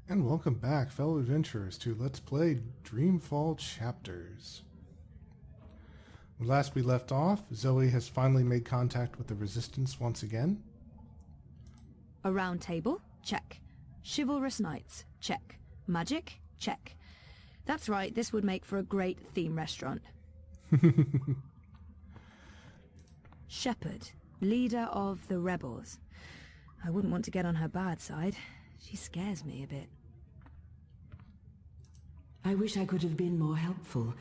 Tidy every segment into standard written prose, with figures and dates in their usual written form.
And welcome back, fellow adventurers, to Let's Play Dreamfall Chapters. Last we left off, Zoe has finally made contact with the Resistance once again. A round table? Check. Chivalrous knights? Check. Magic? Check. That's right, this would make for a great theme restaurant. Shepherd, leader of the rebels. I wouldn't want to get on her bad side. She scares me a bit. I wish I could have been more helpful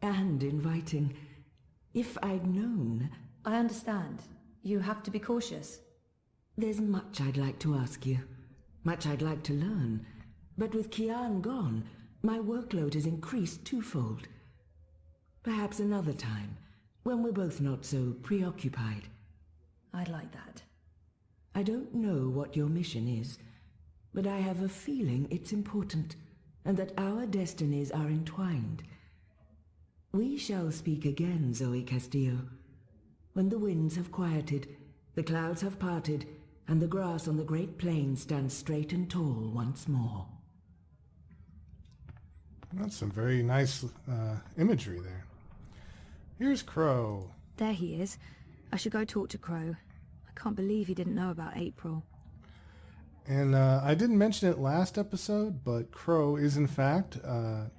and inviting. If I'd known. I understand. You have to be cautious. There's much I'd like to ask you, much I'd like to learn. But with Kian gone, my workload has increased twofold. Perhaps another time, when we're both not so preoccupied. I'd like that. I don't know what your mission is, but I have a feeling it's important, and that our destinies are entwined. We shall speak again, Zoe Castillo. When the winds have quieted, the clouds have parted, and the grass on the Great Plains stands straight and tall once more. That's some very nice imagery there. Here's Crow. There he is. I should go talk to Crow. I can't believe he didn't know about April. And I didn't mention it last episode, but Crow is in fact a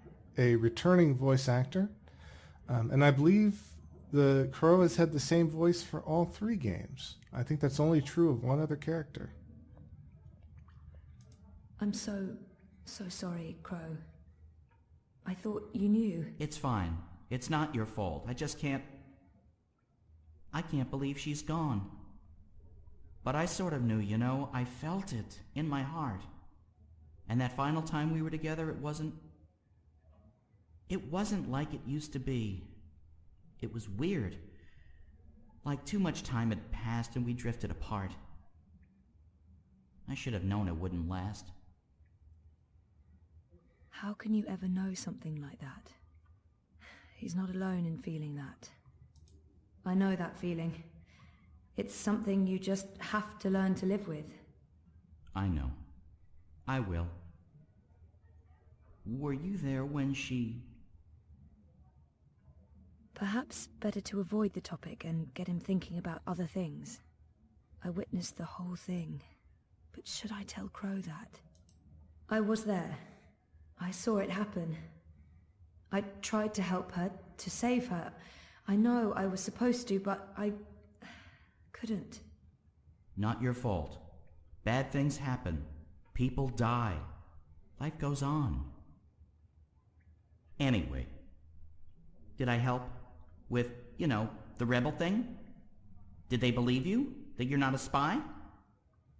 returning voice actor. And I believe the Crow has had the same voice for all three games. I think that's only true of one other character. I'm so sorry, Crow. I thought you knew. It's fine. It's not your fault. I can't believe she's gone. But I sort of knew, you know. I felt it in my heart. And that final time we were together, it wasn't like it used to be. It was weird. Like too much time had passed and we drifted apart. I should have known it wouldn't last. How can you ever know something like that? He's not alone in feeling that. I know that feeling. It's something you just have to learn to live with. I know. I will. Were you there when she... Perhaps better to avoid the topic and get him thinking about other things. I witnessed the whole thing. But should I tell Crow that? I was there. I saw it happen. I tried to help her, to save her. I know I was supposed to, but I couldn't. Not your fault. Bad things happen. People die. Life goes on. Anyway, did I help with, the rebel thing? Did they believe you? That you're not a spy?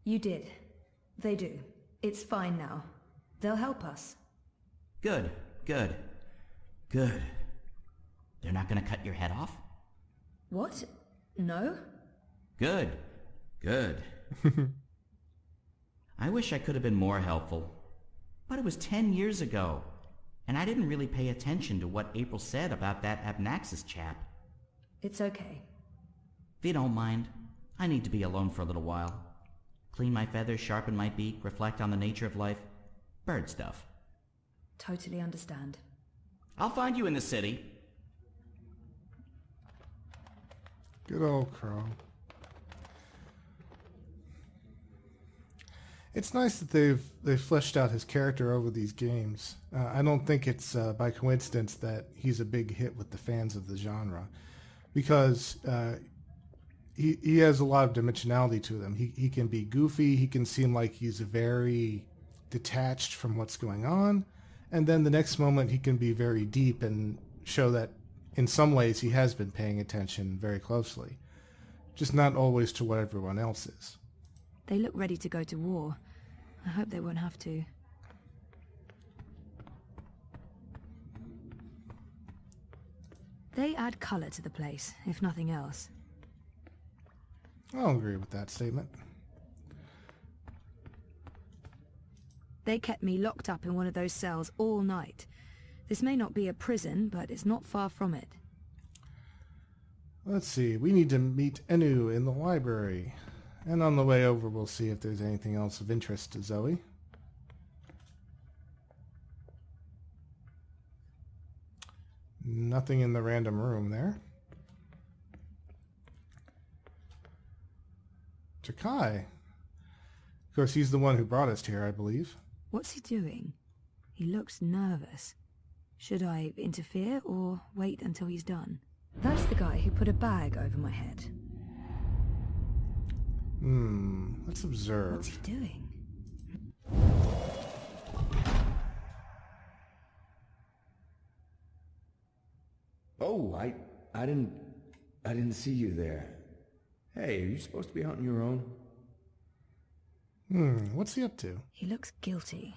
You did. They do. It's fine now. They'll help us. Good. They're not gonna cut your head off? What? No? Good. I wish I could have been more helpful. But it was 10 years ago, and I didn't really pay attention to what April said about that Abnaxis chap. It's okay. If you don't mind, I need to be alone for a little while. Clean my feathers, sharpen my beak, reflect on the nature of life. Bird stuff. Totally understand. I'll find you in the city. Good old Crow. It's nice that they've fleshed out his character over these games. I don't think it's by coincidence that he's a big hit with the fans of the genre, because he has a lot of dimensionality to him. He can be goofy. He can seem like he's very detached from what's going on, and then the next moment he can be very deep and show that in some ways he has been paying attention very closely, just not always to what everyone else is. They look ready to go to war. I hope they won't have to. They add color to the place, if nothing else. I'll agree with that statement. They kept me locked up in one of those cells all night. This may not be a prison, but it's not far from it. Let's see, we need to meet Enu in the library. And on the way over, we'll see if there's anything else of interest to Zoe. Nothing in the random room there. Jakai. Of course, he's the one who brought us here, I believe. What's he doing? He looks nervous. Should I interfere or wait until he's done? That's the guy who put a bag over my head. Let's observe. What's he doing? Oh, I didn't see you there. Hey, are you supposed to be out on your own? What's he up to? He looks guilty.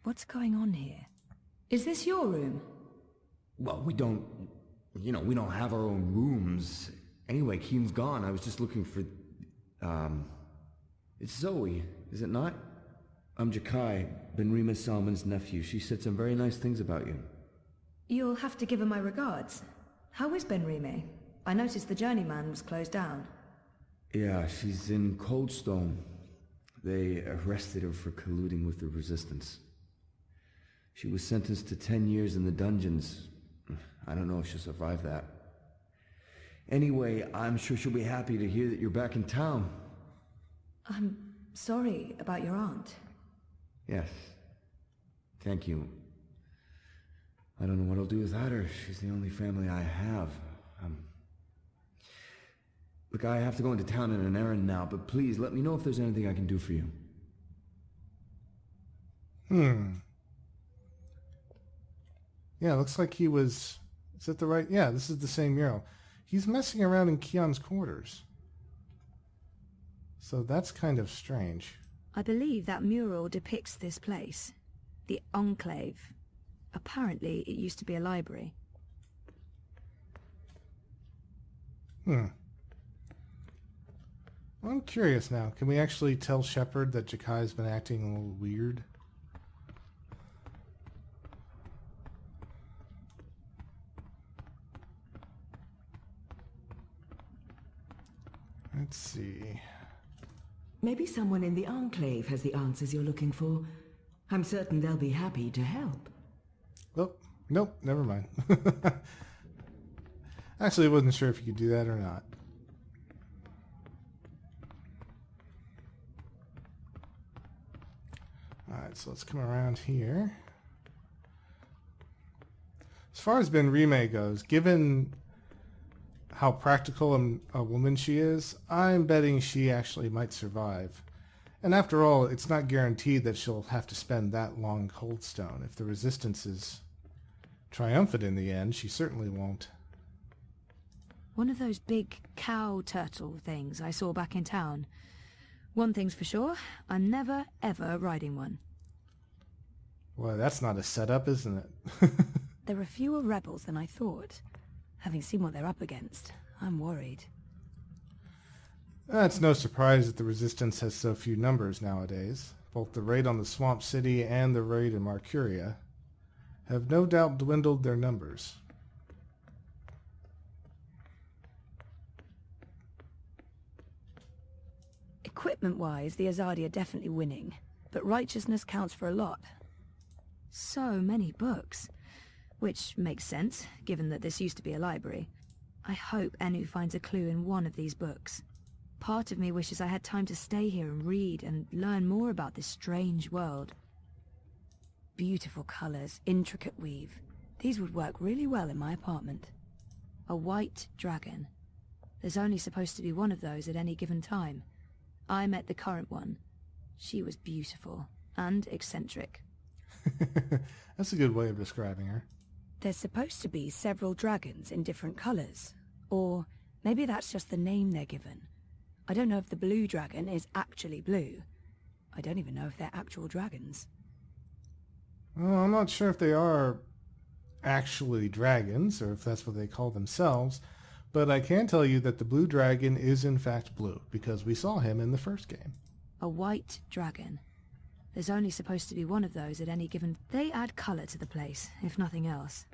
What's going on here? Is this your room? Well, we don't have our own rooms. Anyway, Keen's gone. I was just looking for, it's Zoe, is it not? I'm Jakai, Benrima Salman's nephew. She said some very nice things about you. You'll have to give her my regards. How is Benrime? I noticed the Journeyman was closed down. Yeah, she's in Coldstone. They arrested her for colluding with the Resistance. She was sentenced to 10 years in the dungeons. I don't know if she'll survive that. Anyway, I'm sure she'll be happy to hear that you're back in town. I'm sorry about your aunt. Yes. Thank you. I don't know what I'll do without her. She's the only family I have. Look, I have to go into town on an errand now, but please let me know if there's anything I can do for you. Yeah, looks like he was... Is that the right... Yeah, this is the same mural. He's messing around in Kion's quarters. So that's kind of strange. I believe that mural depicts this place. The Enclave. Apparently, it used to be a library. Well, I'm curious now. Can we actually tell Shepard that Jakai's been acting a little weird? Let's see. Maybe someone in the Enclave has the answers you're looking for. I'm certain they'll be happy to help. Oh, nope, never mind. Actually, I wasn't sure if you could do that or not. Alright, so let's come around here. As far as Benrime goes, given how practical a woman she is, I'm betting she actually might survive. And after all, it's not guaranteed that she'll have to spend that long in Coldstone. If the Resistance is triumphant in the end, she certainly won't. One of those big cow turtle things I saw back in town. One thing's for sure, I'm never, ever riding one. Well, that's not a setup, isn't it? There are fewer rebels than I thought. Having seen what they're up against, I'm worried. It's no surprise that the Resistance has so few numbers nowadays. Both the raid on the Swamp City and the raid in Marcuria have no doubt dwindled their numbers. Equipment-wise, the Azadi are definitely winning, but righteousness counts for a lot. So many books, which makes sense, given that this used to be a library. I hope Enu finds a clue in one of these books. Part of me wishes I had time to stay here and read and learn more about this strange world. Beautiful colours, intricate weave. These would work really well in my apartment. A white dragon. There's only supposed to be one of those at any given time. I met the current one. She was beautiful and eccentric. That's a good way of describing her. There's supposed to be several dragons in different colours. Or maybe that's just the name they're given. I don't know if the blue dragon is actually blue. I don't even know if they're actual dragons. Well, I'm not sure if they are actually dragons, or if that's what they call themselves, but I can tell you that the blue dragon is in fact blue, because we saw him in the first game. A white dragon. There's only supposed to be one of those at any given... They add colour to the place, if nothing else.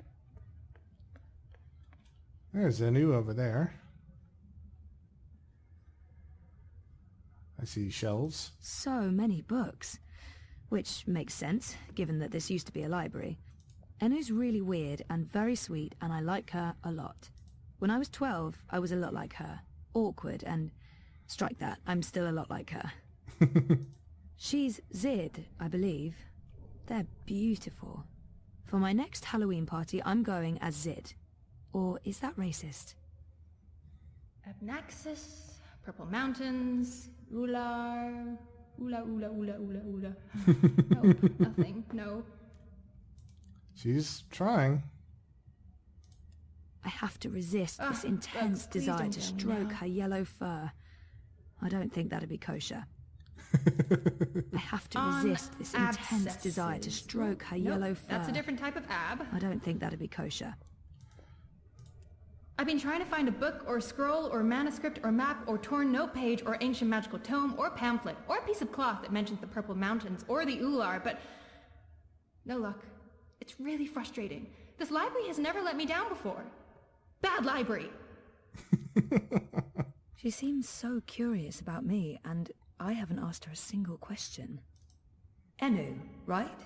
There's Enu over there. I see shelves. So many books. Which makes sense, given that this used to be a library. Enu's really weird and very sweet, and I like her a lot. When I was 12, I was a lot like her. Awkward and... strike that, I'm still a lot like her. She's Zid, I believe. They're beautiful. For my next Halloween party, I'm going as Zid. Or is that racist? Abnaxis, Purple Mountains, Ular... Ula. Nope, nothing, no. She's trying. I have to resist this intense please desire don't to tell me stroke now. her yellow fur. I don't think that'd be kosher. I have to resist this intense desire to stroke her Nope, yellow fur. that's a different type of ab. I don't think that'd be kosher. I've been trying to find a book or scroll or manuscript or map or torn note page or ancient magical tome or pamphlet or a piece of cloth that mentions the Purple Mountains or the Ular, but no luck. It's really frustrating. This library has never let me down before. Bad library. She seems so curious about me, and I haven't asked her a single question. Enu, right?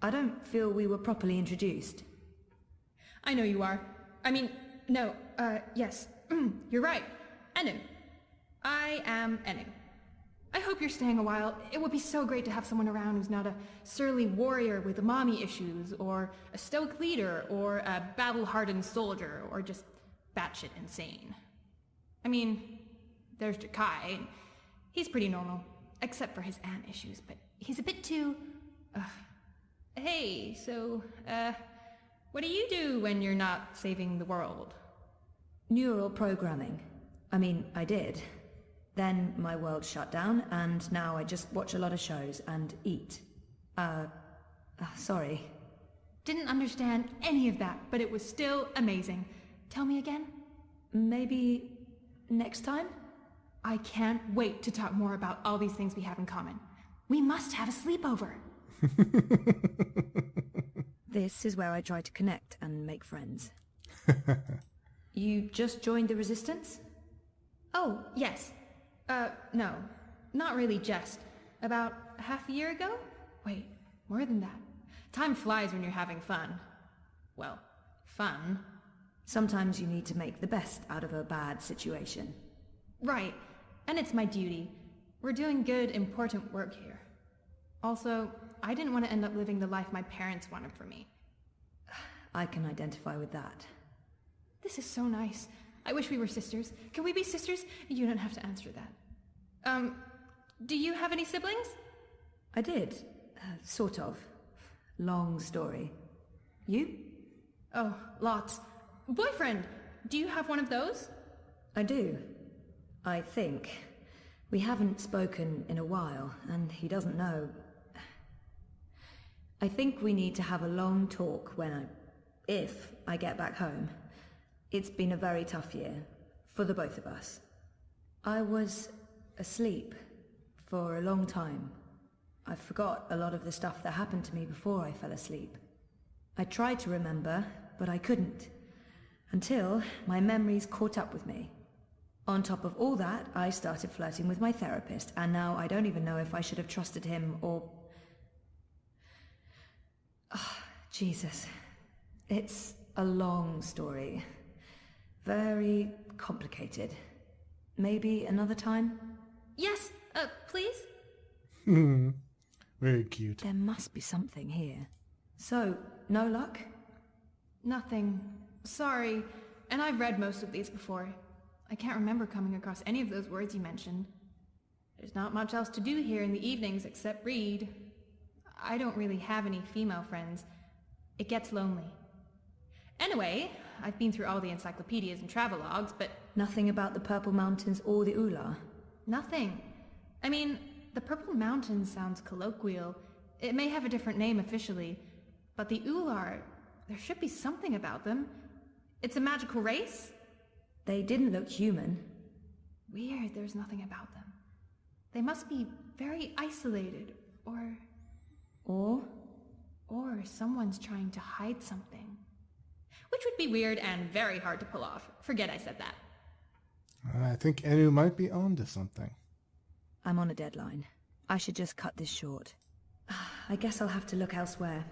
I don't feel we were properly introduced. I know you are. I mean, no, yes. You're right. Enu. I am Enu. I hope you're staying a while. It would be so great to have someone around who's not a surly warrior with mommy issues, or a stoic leader, or a battle-hardened soldier, or just batshit insane. I mean, there's Jakai. He's pretty normal, except for his ant issues, but he's a bit too... Hey, so, what do you do when you're not saving the world? Neural programming. I mean, I did. Then my world shut down, and now I just watch a lot of shows and eat. Sorry. Didn't understand any of that, but it was still amazing. Tell me again? Maybe next time? I can't wait to talk more about all these things we have in common. We must have a sleepover. This is where I try to connect and make friends. You just joined the Resistance? Oh, yes. No. Not really just. About half a year ago? Wait, more than that. Time flies when you're having fun. Well, fun. Sometimes you need to make the best out of a bad situation. Right. And it's my duty. We're doing good, important work here. Also, I didn't want to end up living the life my parents wanted for me. I can identify with that. This is so nice. I wish we were sisters. Can we be sisters? You don't have to answer that. Do you have any siblings? I did. Sort of. Long story. You? Oh, lots. Boyfriend! Do you have one of those? I do. I think. We haven't spoken in a while, and he doesn't know. I think we need to have a long talk if I get back home. It's been a very tough year, for the both of us. I was asleep for a long time. I forgot a lot of the stuff that happened to me before I fell asleep. I tried to remember, but I couldn't. Until my memories caught up with me. On top of all that, I started flirting with my therapist, and now I don't even know if I should have trusted him or... Oh, Jesus. It's a long story. Very complicated. Maybe another time? Yes, please? Very cute. There must be something here. So, no luck? Nothing. Sorry. And I've read most of these before. I can't remember coming across any of those words you mentioned. There's not much else to do here in the evenings except read. I don't really have any female friends. It gets lonely. Anyway, I've been through all the encyclopedias and travelogues, but... Nothing about the Purple Mountains or the Ular? Nothing. I mean, the Purple Mountains sounds colloquial. It may have a different name officially, but the Ular, there should be something about them. It's a magical race? They didn't look human. Weird, there's nothing about them. They must be very isolated, or someone's trying to hide something. Which would be weird and very hard to pull off. Forget I said that. I think Enu might be onto something. I'm on a deadline. I should just cut this short. I guess I'll have to look elsewhere.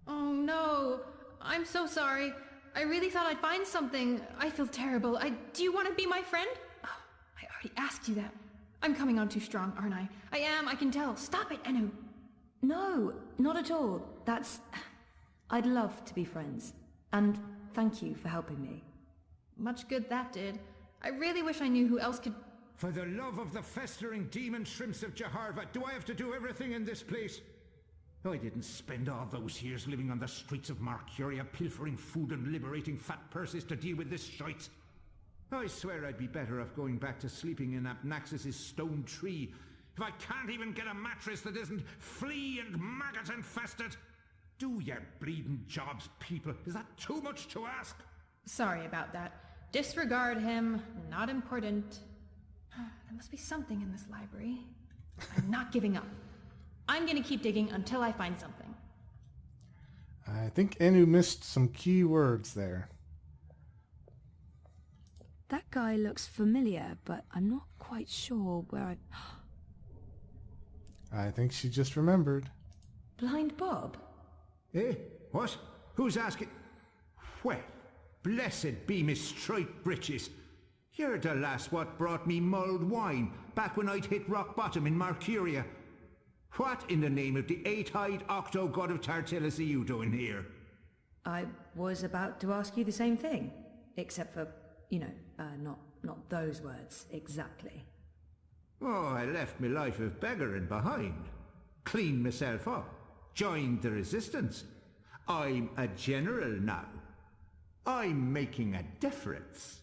Oh no, no. I'm so sorry. I really thought I'd find something. I feel terrible. Do you want to be my friend? Oh, I already asked you that. I'm coming on too strong, aren't I? I am, I can tell. Stop it, Enu. No, not at all. I'd love to be friends. And thank you for helping me. Much good that did. I really wish I knew who else could... For the love of the festering demon shrimps of Jaharva, do I have to do everything in this place? I didn't spend all those years living on the streets of Marcuria, pilfering food and liberating fat purses to deal with this shite. I swear I'd be better off going back to sleeping in Apnaxis' stone tree if I can't even get a mattress that isn't flea and maggot infested. Do your bleeding jobs, people. Is that too much to ask? Sorry about that. Disregard him. Not important. There must be something in this library. I'm not giving up. I'm gonna keep digging until I find something. I think Enu missed some key words there. That guy looks familiar, but I'm not quite sure where I think she just remembered. Blind Bob? Eh? What? Who's asking? Well, blessed be Miss Striped Britches. You're the lass what brought me mulled wine back when I'd hit rock bottom in Marcuria. What in the name of the eight-eyed octo-god of Tartellus are you doing here? I was about to ask you the same thing. Except for, not those words exactly. Oh, I left me life of beggaring behind. Cleaned myself up. Joined the resistance. I'm a general now. I'm making a difference.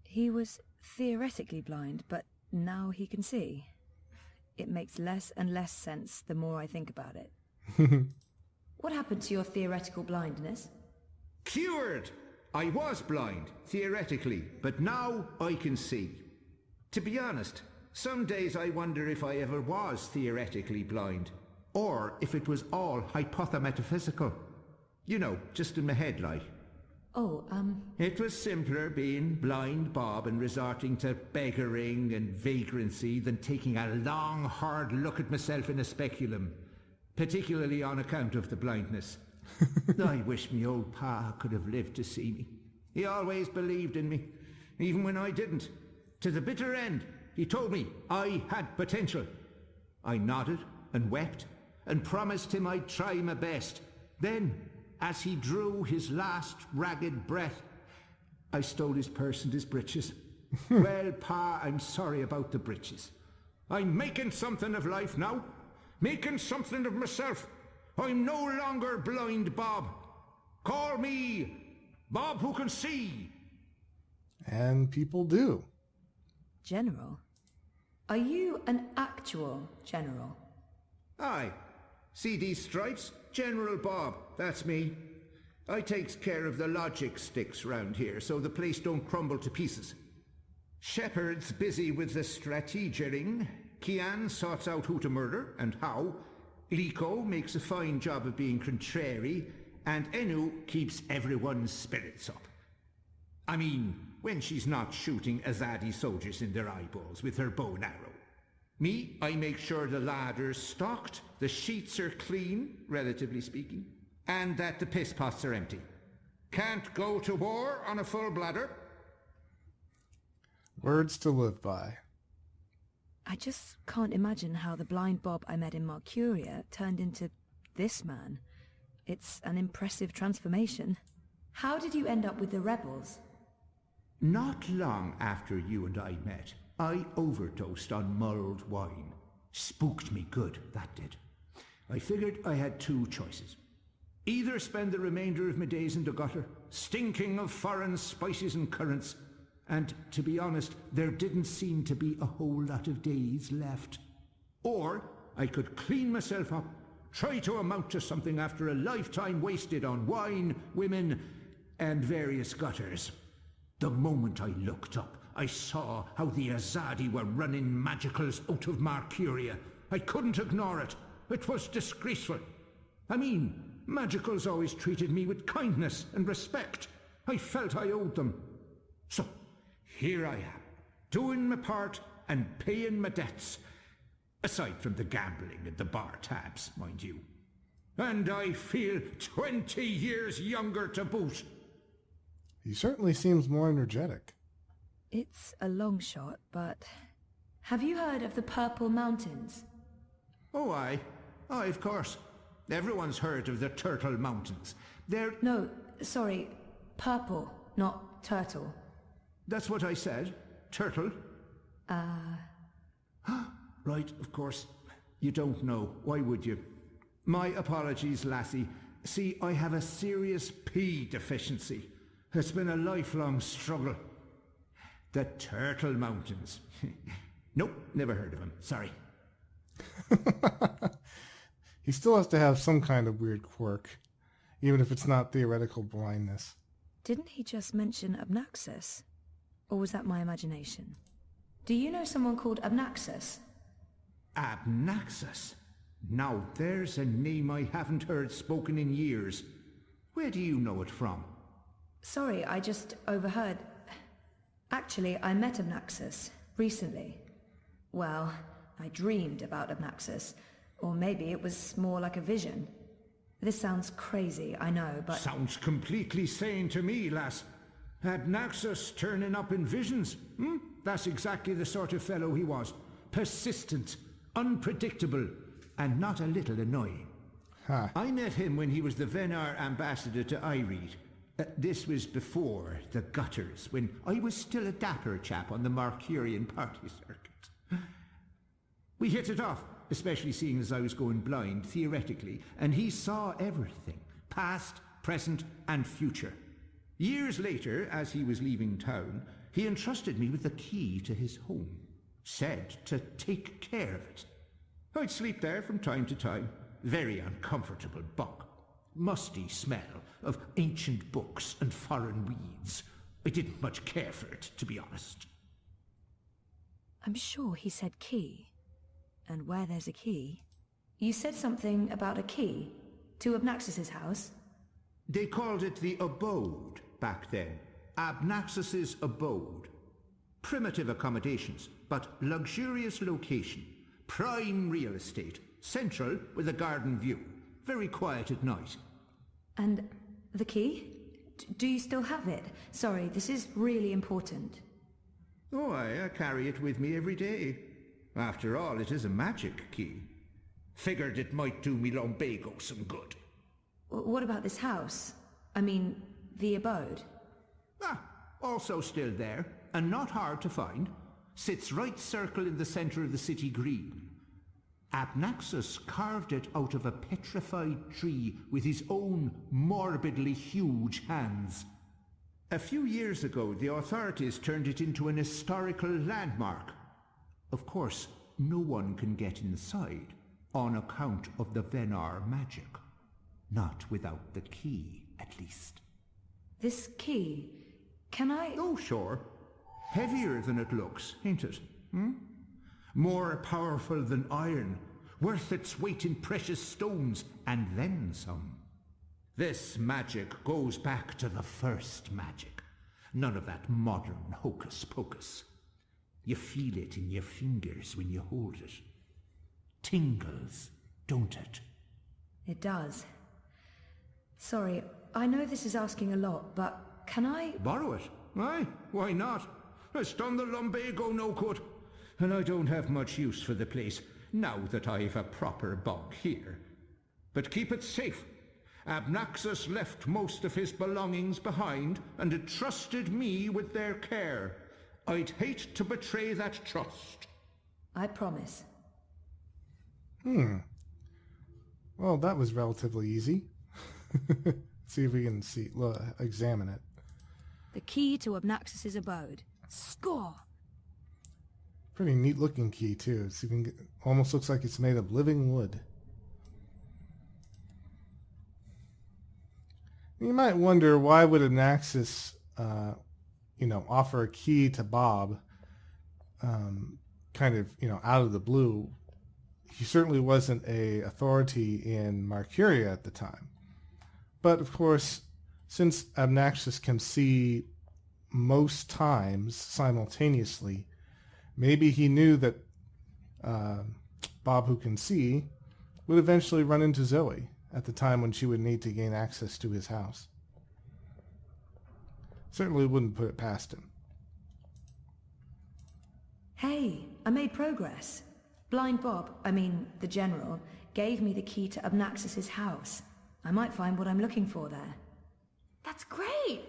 He was theoretically blind, but now he can see. It makes less and less sense the more I think about it. What happened to your theoretical blindness? Cured! I was blind, theoretically, but now I can see. To be honest, some days I wonder if I ever was theoretically blind, or if it was all hypothemetaphysical. You know, just in my head like. It was simpler being blind Bob and resorting to beggaring and vagrancy than taking a long, hard look at myself in a speculum, particularly on account of the blindness. I wish me old pa could have lived to see me. He always believed in me, even when I didn't. To the bitter end, he told me I had potential. I nodded and wept and promised him I'd try my best. Then, as he drew his last ragged breath, I stole his purse and his breeches. Well, Pa, I'm sorry about the breeches. I'm making something of life now. Making something of myself. I'm no longer blind Bob. Call me Bob who can see. And people do. General? Are you an actual general? Aye. See these stripes? General Bob, that's me. I takes care of the logic sticks round here so the place don't crumble to pieces. Shepard's busy with the strategering. Kian sorts out who to murder and how. Liko makes a fine job of being contrary. And Enu keeps everyone's spirits up. I mean, when she's not shooting Azadi soldiers in their eyeballs with her bow and arrow. Me, I make sure the ladder's stocked, the sheets are clean, relatively speaking, and that the piss pots are empty. Can't go to war on a full bladder. Words to live by. I just can't imagine how the blind Bob I met in Marcuria turned into this man. It's an impressive transformation. How did you end up with the rebels? Not long after you and I met, I overdosed on mulled wine. Spooked me good, that did. I figured I had two choices. Either spend the remainder of my days in the gutter, stinking of foreign spices and currants, and to be honest, there didn't seem to be a whole lot of days left. Or I could clean myself up, try to amount to something after a lifetime wasted on wine, women, and various gutters. The moment I looked up, I saw how the Azadi were running magicals out of Marcuria. I couldn't ignore it. It was disgraceful. I mean, magicals always treated me with kindness and respect. I felt I owed them. So, here I am, doing my part and paying my debts. Aside from the gambling and the bar tabs, mind you. And I feel 20 years younger to boot. He certainly seems more energetic. It's a long shot, but... Have you heard of the Purple Mountains? Oh, aye. Aye, of course. Everyone's heard of the Turtle Mountains. They're... No, sorry. Purple, not turtle. That's what I said. Turtle. Right, of course. You don't know. Why would you? My apologies, lassie. See, I have a serious P deficiency. It's been a lifelong struggle. The Turtle Mountains. Nope, never heard of them. Sorry. He still has to have some kind of weird quirk, even if it's not theoretical blindness. Didn't he just mention Abnaxus? Or was that my imagination? Do you know someone called Abnaxus? Abnaxus. Now there's a name I haven't heard spoken in years. Where do you know it from? Sorry, I just overheard. Actually, I met Abnaxus recently. Well, I dreamed about Abnaxus. Or maybe it was more like a vision. This sounds crazy, I know, but... Sounds completely sane to me, lass. Abnaxus turning up in visions. That's exactly the sort of fellow he was. Persistent, unpredictable, and not a little annoying. Huh. I met him when he was the Venar ambassador to Ireed. This was before the gutters, when I was still a dapper chap on the Marcurian party circuit. We hit it off, especially seeing as I was going blind, theoretically, and he saw everything, past, present, and future. Years later, as he was leaving town, he entrusted me with the key to his home, said to take care of it. I'd sleep there from time to time, very uncomfortable bunk. Musty smell of ancient books and foreign weeds. I didn't much care for it, to be honest. I'm sure he said key. And where there's a key... You said something about a key to Abnaxus's house? They called it the abode back then. Abnaxus's abode. Primitive accommodations, but luxurious location. Prime real estate. Central with a garden view. Very quiet at night. And the key? Do you still have it? Sorry, this is really important. Oh, I carry it with me every day. After all, it is a magic key. Figured it might do me lumbago some good. What about this house? I mean, the abode? Also still there, and not hard to find. Sits right circle in the centre of the city green. Abnaxus carved it out of a petrified tree with his own morbidly huge hands. A few years ago, the authorities turned it into an historical landmark. Of course, no one can get inside, on account of the Venar magic. Not without the key, at least. This key... Can I... Oh, sure. Heavier than it looks, ain't it? More powerful than iron, worth its weight in precious stones, and then some. This magic goes back to the first magic. None of that modern hocus-pocus. You feel it in your fingers when you hold it. Tingles, don't it? It does. Sorry, I know this is asking a lot, but can I... Borrow it? Aye, why not? It's done the lumbago no good. And I don't have much use for the place, now that I've a proper bunk here. But keep it safe. Abnaxus left most of his belongings behind and entrusted me with their care. I'd hate to betray that trust. I promise. Well, that was relatively easy. See if we can examine it. The key to Abnaxus's abode. Score! Pretty neat looking key too. It's even almost looks like it's made of living wood. You might wonder, why would Abnaxus, offer a key to Bob, kind of, out of the blue. He certainly wasn't a authority in Marcuria at the time. But of course, since Abnaxus can see most times simultaneously, maybe he knew that Bob, who can see, would eventually run into Zoe at the time when she would need to gain access to his house. Certainly wouldn't put it past him. Hey, I made progress. Blind Bob, the General, gave me the key to Abnaxus's house. I might find what I'm looking for there. That's great!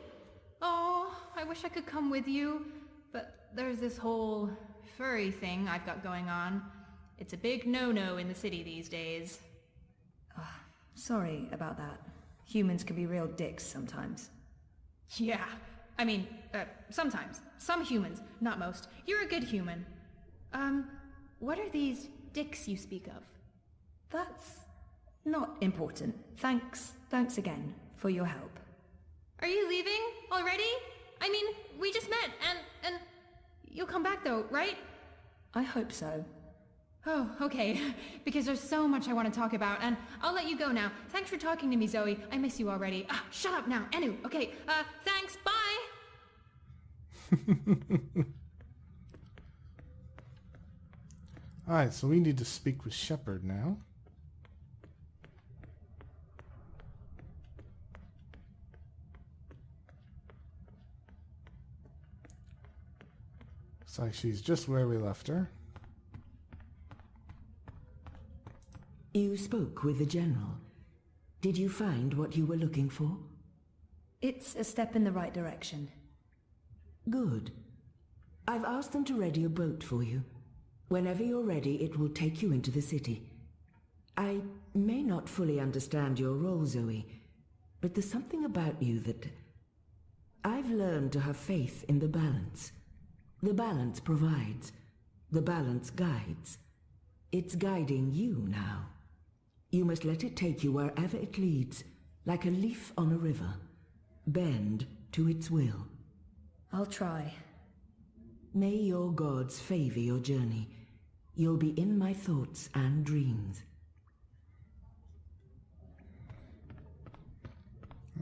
Oh, I wish I could come with you, but there's this whole furry thing I've got going on. It's a big no-no in the city these days. Sorry about that. Humans can be real dicks sometimes. Yeah, sometimes. Some humans, not most. You're a good human. What are these dicks you speak of? That's not important. Thanks again for your help. Are you leaving already? We just met, and you'll come back though, right? I hope so. Oh, okay. Because there's so much I want to talk about, and I'll let you go now. Thanks for talking to me, Zoe. I miss you already. Shut up now. Anu, okay. Thanks. Bye! Alright, so we need to speak with Shepard now. Looks like she's just where we left her. You spoke with the General. Did you find what you were looking for? It's a step in the right direction. Good. I've asked them to ready a boat for you. Whenever you're ready, it will take you into the city. I may not fully understand your role, Zoe, but there's something about you that... I've learned to have faith in the balance. The balance provides. The balance guides. It's guiding you now. You must let it take you wherever it leads, like a leaf on a river. Bend to its will. I'll try. May your gods favor your journey. You'll be in my thoughts and dreams.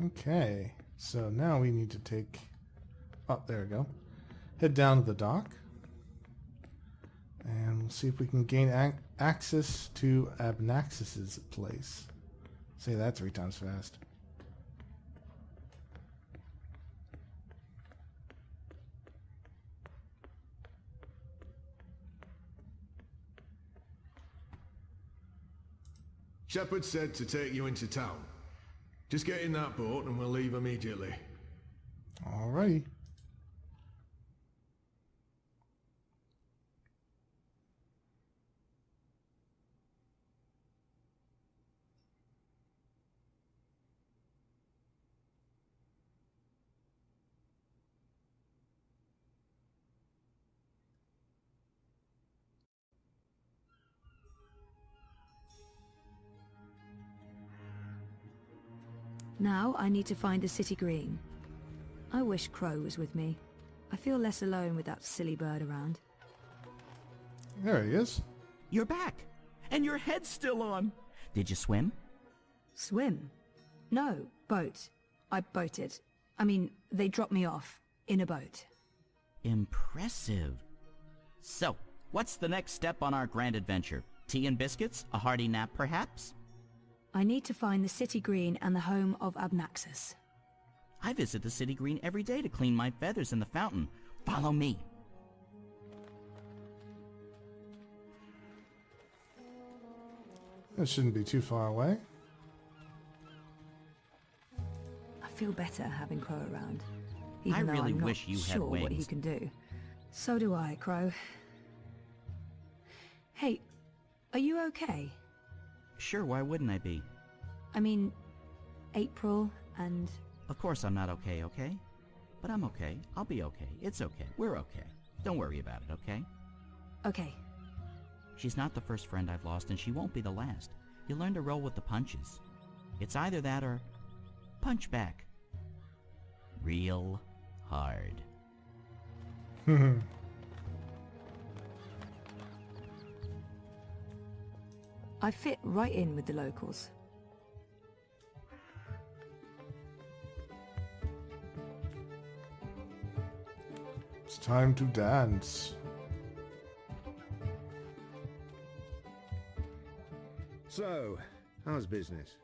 Okay, so now we need to take... Oh, there we go. Head down to the dock. And we'll see if we can gain access to Abnaxus's place. Say that 3 times fast. Shepard said to take you into town. Just get in that boat and we'll leave immediately. Alrighty. Now I need to find the city green. I wish Crow was with me. I feel less alone with that silly bird around. There he is. You're back! And your head's still on! Did you swim? Swim? No, boat. I boated. They dropped me off. In a boat. Impressive. So, what's the next step on our grand adventure? Tea and biscuits? A hearty nap, perhaps? I need to find the city green and the home of Abnaxus. I visit the city green every day to clean my feathers in the fountain. Follow me. That shouldn't be too far away. I feel better having Crow around. I Even though really I'm not wish you had sure what he wings. can do. So do I, Crow. Hey, are you okay? Sure, why wouldn't I be? April and... Of course I'm not okay, okay? But I'm okay. I'll be okay. It's okay. We're okay. Don't worry about it, okay? Okay. She's not the first friend I've lost, and she won't be the last. You learn to roll with the punches. It's either that or... punch back. Real hard. I fit right in with the locals. It's time to dance. So, how's business?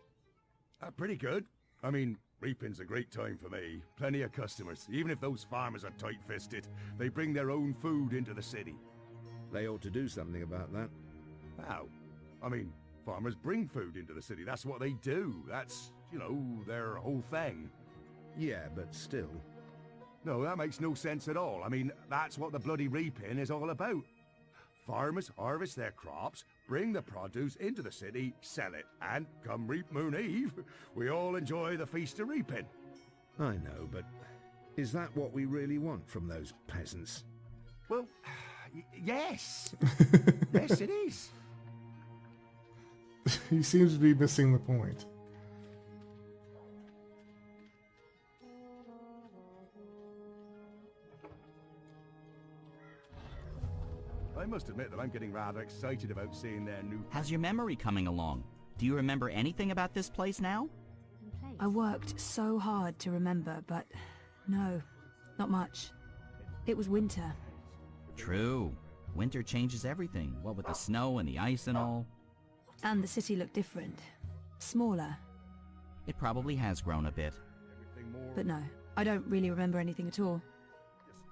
Pretty good. I mean, reaping's a great time for me. Plenty of customers. Even if those farmers are tight-fisted, they bring their own food into the city. They ought to do something about that. How? I mean, farmers bring food into the city. That's what they do. That's, you know, their whole thing. Yeah, but still. No, that makes no sense at all. I mean, that's what the bloody reaping is all about. Farmers harvest their crops, bring the produce into the city, sell it, and come Reap Moon Eve, we all enjoy the feast of reaping. I know, but is that what we really want from those peasants? Well, yes. Yes, it is. He seems to be missing the point. I must admit that I'm getting rather excited about seeing their new... How's your memory coming along? Do you remember anything about this place now? I worked so hard to remember, but no, not much. It was winter. True. Winter changes everything, what with the snow and the ice and all. And the city looked different. Smaller. It probably has grown a bit. But no, I don't really remember anything at all.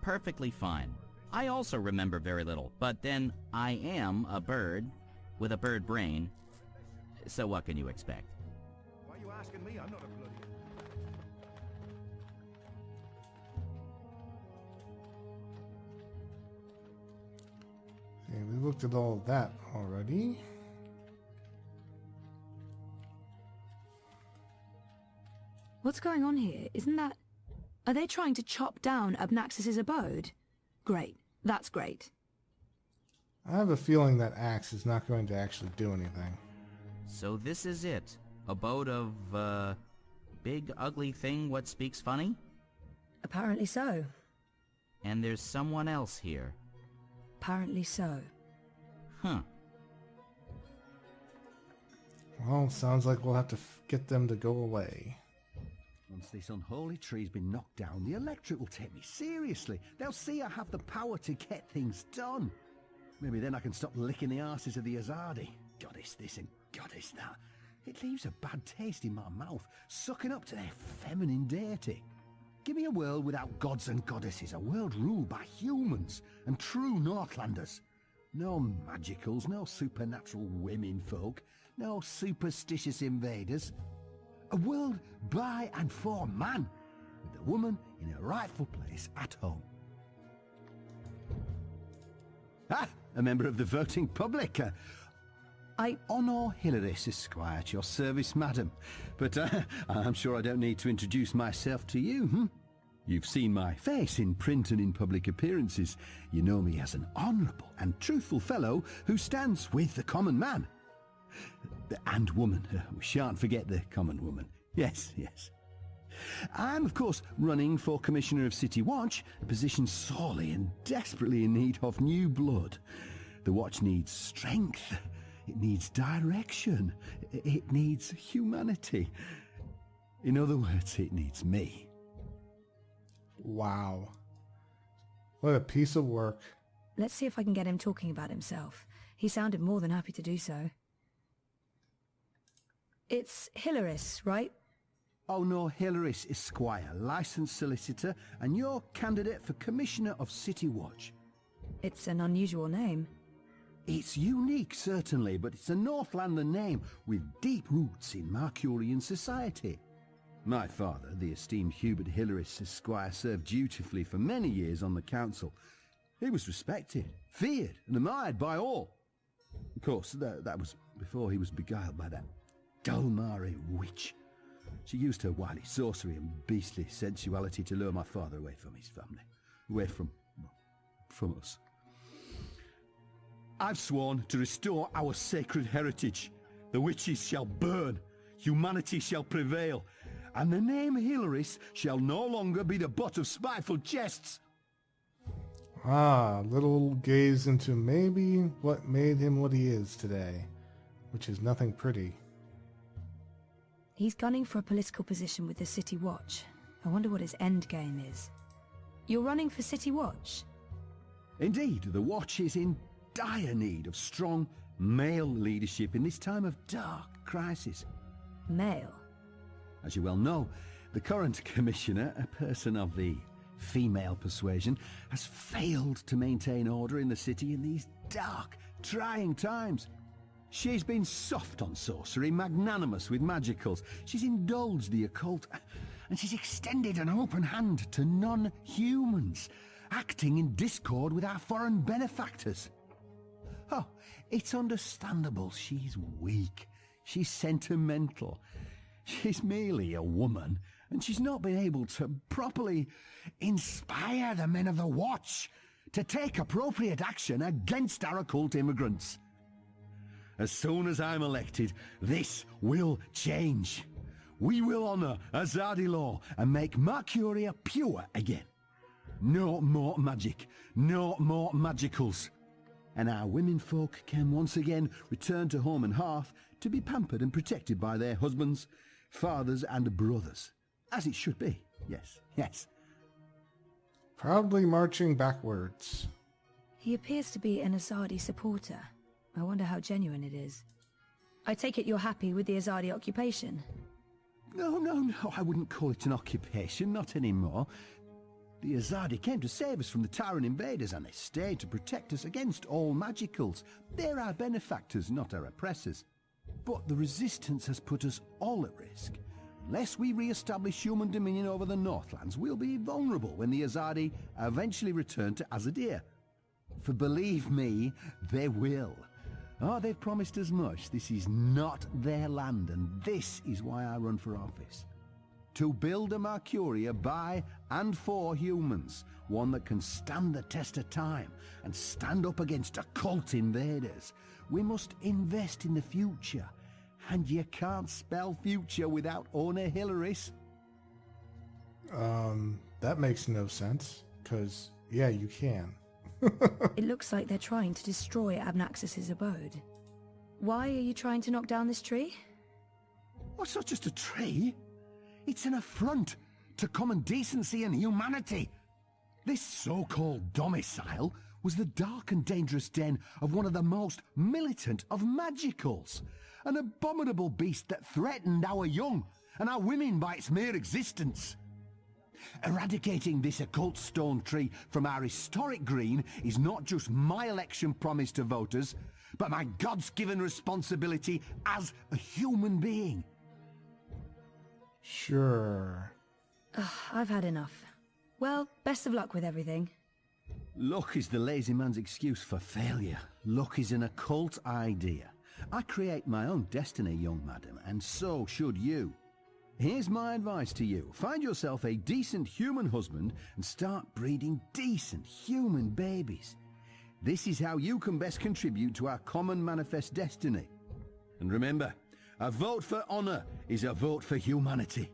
Perfectly fine. I also remember very little, but then I am a bird with a bird brain, so what can you expect? Why are you asking me? I'm not a bloody... Okay, we looked at all of that already. What's going on here? Isn't that... Are they trying to chop down Abnaxis's abode? Great. That's great. I have a feeling that axe is not going to actually do anything. So this is it. Abode of, big ugly thing what speaks funny? Apparently so. And there's someone else here. Apparently so. Huh. Well, sounds like we'll have to get them to go away. Once this unholy tree's been knocked down, the electorate will take me seriously. They'll see I have the power to get things done. Maybe then I can stop licking the arses of the Azadi. Goddess this and goddess that. It leaves a bad taste in my mouth, sucking up to their feminine deity. Give me a world without gods and goddesses, a world ruled by humans and true Northlanders. No magicals, no supernatural women folk, no superstitious invaders. A world by and for man, with the woman in her rightful place at home. Ah, a member of the voting public. Honor Hilaris, Esquire, at your service, madam. But I'm sure I don't need to introduce myself to you, You've seen my face in print and in public appearances. You know me as an honourable and truthful fellow who stands with the common man. And woman. We shan't forget the common woman. Yes, yes. I'm, of course, running for Commissioner of City Watch, a position sorely and desperately in need of new blood. The Watch needs strength. It needs direction. It needs humanity. In other words, it needs me. Wow. What a piece of work. Let's see if I can get him talking about himself. He sounded more than happy to do so. It's Hilaris, right? Oh no, Hilaris, Esquire, licensed solicitor, and your candidate for Commissioner of City Watch. It's an unusual name. It's unique, certainly, but it's a Northlander name with deep roots in Mercurian society. My father, the esteemed Hubert Hilaris, Esquire, served dutifully for many years on the council. He was respected, feared, and admired by all. Of course, that was before he was beguiled by that Dulmari witch. She used her wily sorcery and beastly sensuality to lure my father away from his family, away from us. I've sworn to restore our sacred heritage. The witches shall burn, humanity shall prevail, and the name Hilaris shall no longer be the butt of spiteful jests. Ah, little gaze into maybe what made him what he is today, which is nothing pretty. He's gunning for a political position with the City Watch. I wonder what his end game is. You're running for City Watch? Indeed, the Watch is in dire need of strong, male leadership in this time of dark crisis. Male? As you well know, the current commissioner, a person of the female persuasion, has failed to maintain order in the city in these dark, trying times. She's been soft on sorcery, magnanimous with magicals. She's indulged the occult, and she's extended an open hand to non-humans, acting in discord with our foreign benefactors. Oh, it's understandable she's weak. She's sentimental. She's merely a woman, and she's not been able to properly inspire the men of the Watch to take appropriate action against our occult immigrants. As soon as I'm elected, this will change. We will honour Azadi law and make Mercuria pure again. No more magic, no more magicals. And our women folk can once again return to home and hearth to be pampered and protected by their husbands, fathers and brothers. As it should be, yes, yes. Proudly marching backwards. He appears to be an Azadi supporter. I wonder how genuine it is. I take it you're happy with the Azadi occupation? No, I wouldn't call it an occupation, not anymore. The Azadi came to save us from the Tyrant invaders, and they stayed to protect us against all magicals. They're our benefactors, not our oppressors. But the resistance has put us all at risk. Unless we re-establish human dominion over the Northlands, we'll be vulnerable when the Azadi eventually return to Azadir. For believe me, they will. Oh, they've promised as much. This is not their land, and this is why I run for office. To build a Mercuria by and for humans, one that can stand the test of time and stand up against occult invaders. We must invest in the future, and you can't spell future without Ona Hilaris. That makes no sense, because, yeah, you can. It looks like they're trying to destroy Abnaxus's abode. Why are you trying to knock down this tree? Well, it's not just a tree. It's an affront to common decency and humanity. This so-called domicile was the dark and dangerous den of one of the most militant of magicals. An abominable beast that threatened our young and our women by its mere existence. Eradicating this occult stone tree from our historic green is not just my election promise to voters, but my God's-given responsibility as a human being. Sure. I've had enough. Well, best of luck with everything. Luck is the lazy man's excuse for failure. Luck is an occult idea. I create my own destiny, young madam, and so should you. Here's my advice to you. Find yourself a decent human husband and start breeding decent human babies. This is how you can best contribute to our common manifest destiny. And remember, a vote for honor is a vote for humanity.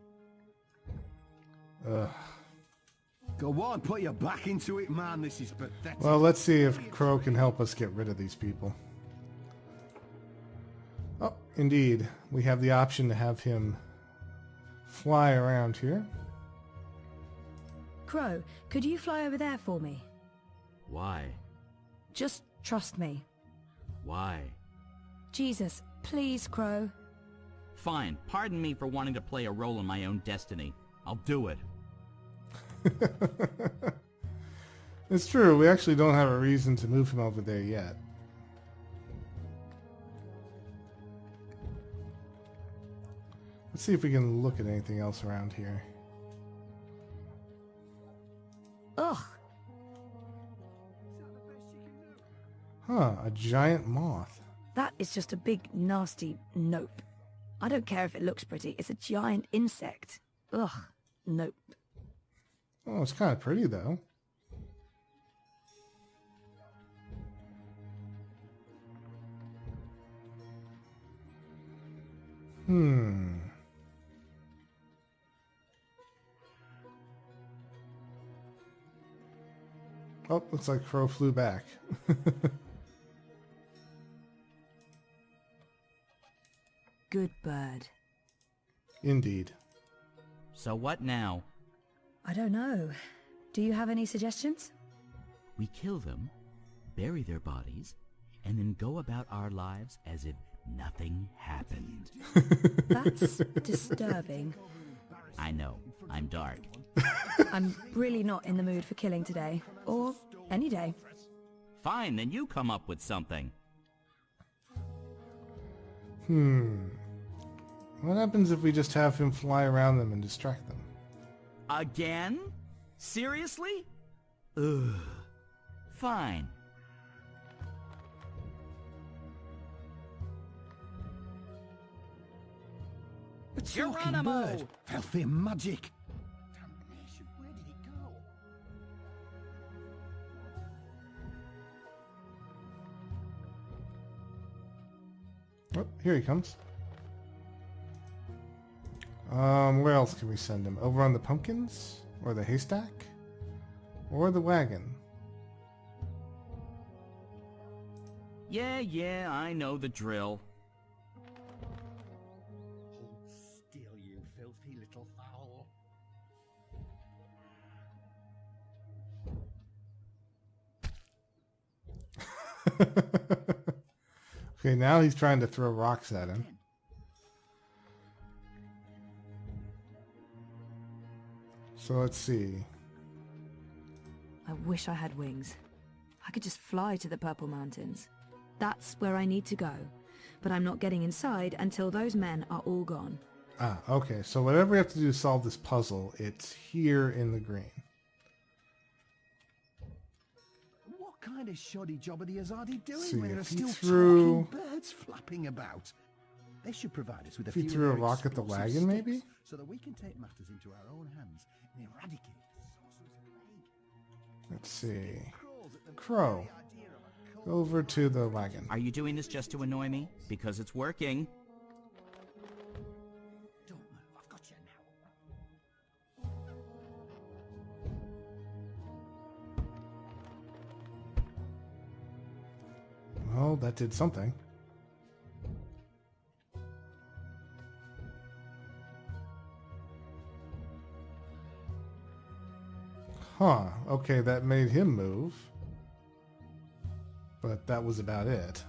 Go on, put your back into it, man. This is pathetic. Well, let's see if Crow can help us get rid of these people. Oh, indeed. We have the option to have him fly around here. Crow, could you fly over there for me? Why? Just trust me. Why? Jesus, please, Crow. Fine, pardon me for wanting to play a role in my own destiny. I'll do it. It's true, we actually don't have a reason to move him over there yet. Let's see if we can look at anything else around here. Ugh. Huh, a giant moth. That is just a big, nasty nope. I don't care if it looks pretty. It's a giant insect. Ugh. Nope. Oh, it's kind of pretty, though. Oh, looks like Crow flew back. Good bird. Indeed. So what now? I don't know. Do you have any suggestions? We kill them, bury their bodies, and then go about our lives as if nothing happened. That's disturbing. I know, I'm dark. I'm really not in the mood for killing today, or any day. Fine, then you come up with something. What happens if we just have him fly around them and distract them? Again? Seriously? Ugh. Fine. A talking Geronimo! bird. Filthy magic. Damnation, where did it go? Oh, here he comes. Where else can we send him? Over on the pumpkins? Or the haystack? Or the wagon? Yeah, I know the drill. Hold still, you filthy little fowl. Okay, now he's trying to throw rocks at him. So let's see. I wish I had wings. I could just fly to the Purple Mountains. That's where I need to go. But I'm not getting inside until those men are all gone. Ah, okay. So whatever we have to do to solve this puzzle, it's here in the green. What kind of shoddy job are the Azadi doing See, when there are if he still threw- talking birds flapping about? They should provide us with a If he few threw a of their rock at the explosive wagon, maybe? sticks, so that we can take matters into our own hands and eradicate the sorcerer's plague. Let's see. Crawls at the Crow. very idea of a cold Over to the wagon. Are you doing this just to annoy me? Because it's working. Don't move, I've got you now. Well, that did something. Huh. Okay, that made him move. But that was about it.